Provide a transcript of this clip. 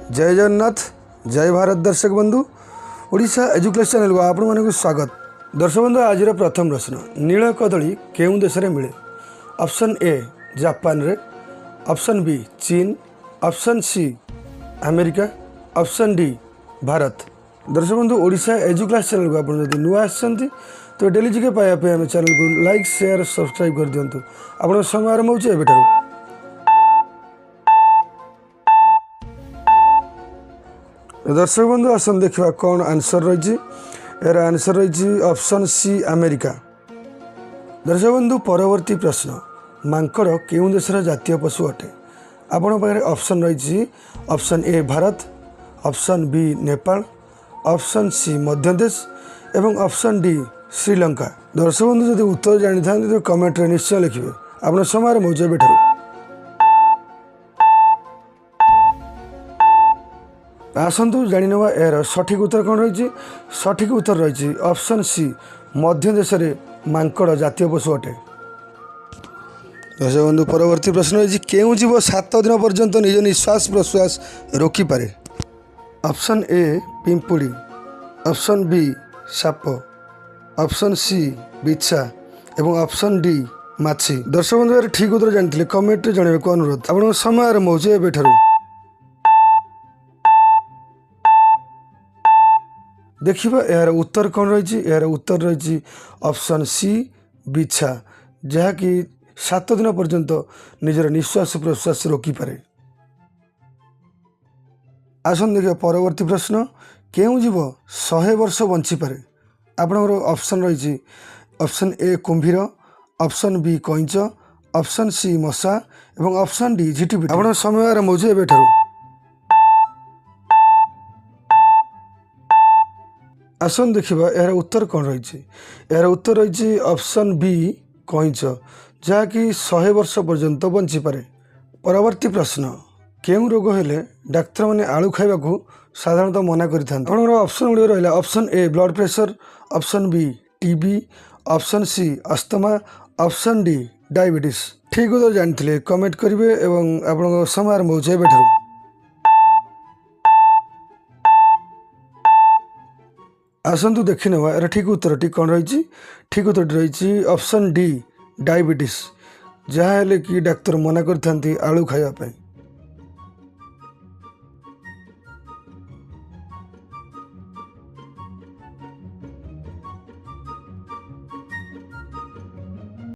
जय जगन्नाथ जय भारत दर्शक बंधु ओडिशा एजुकेशन चैनल को आपण मानक स्वागत। दर्शक बंधु आज प्रथम प्रश्न नील कदली केउं देश रे मिले? ऑप्शन ए जापान रे, ऑप्शन बी चीन, option C America, option D Bharat. दर्शक बंधु ओडिशा एजुकेशन चैनल को आपण जदि नुआ आछंती तो डेली जिके पाया आम चैनल को लाइक शेयर सब्सक्राइब कर दिंतु। आपण समय आरंभ होचे एबेठारु। दर्शक बंधु आसन देखा कौन आंसर रही। यार आंसर रही ऑप्शन सी अमेरिका। दर्शक बंधु परवर्ती प्रश्न मांकड़ केउं देशर जातीय पशु अटे? आपण पाखे ऑप्शन रही option A Bharat, option B Nepal, option C Madhya Pradesh एवं ऑप्शन डी श्रीलंका। दर्शक बंधु जब उत्तर जानी था तो कमेंट रे निश्चय लिखिए। आपण समय मौजूद बेठारू। आसतु जाणीनवा यार सठिक उत्तर कौन रही। सठिक उत्तर रही ऑप्शन सी मध्य देश में मांकड़ जातीय पशु अटे। दर्शक बंधु परवर्ती प्रश्न रही केउं जीव 7 दिन पर्यंत निज निश्वास प्रश्वास रोकिपारे? ऑप्शन ए पिंपुड़ी, ऑप्शन बी साप, ऑप्शन सी बिछा एवं ऑप्शन डी माछी। दर्शक बंधु यार ठीक उत्तर जानी कमेंट जनइबे को अनुरोध। आप समय आरंभ होचे एबेठारू। देखिबा यार उत्तर कौन रही। यार उत्तर रही ऑप्शन सी बिछा, जहाँकि 7 दिन पर्यंत निजर निश्वास प्रश्वास रोकिपारे। आसन देखिए परवर्ती प्रश्न केउं जीव 100 वर्ष बंचीपारे? आपणकर ऑप्शन रही ऑप्शन ए कुंभीर, ऑप्शन बी कईंच, ऑप्शन सी मशा एवं ऑप्शन डी झिटिपिटी। आप समय आरंभ होचे एबेठारू। आसन देखिबा यार उत्तर कौन रही। यार उत्तर रही ऑप्शन बी कईंच, जहाँकि 100 वर्ष पर्यंत बंचीपारे। परवर्ती प्रश्न केउं रोग हेले डाक्तर माने आलू खाइबा को साधारणतः मना करिथांते? आपनकर ऑप्शन गुडी रहिला option A blood pressure, option B TB, option C asthma, option D diabetes. ठीक उत्तर जानिथिले कमेंट करिवे एवं आपन समय आरंभ होचे बेठारू। आसतु देखी ना यार ठीक उत्तर कौन रही। ठीक उत्तर रही ऑप्शन डी डायबिटीज, जहाँ हेले कि डाक्तर मना करथांती आलू खाइबा पई।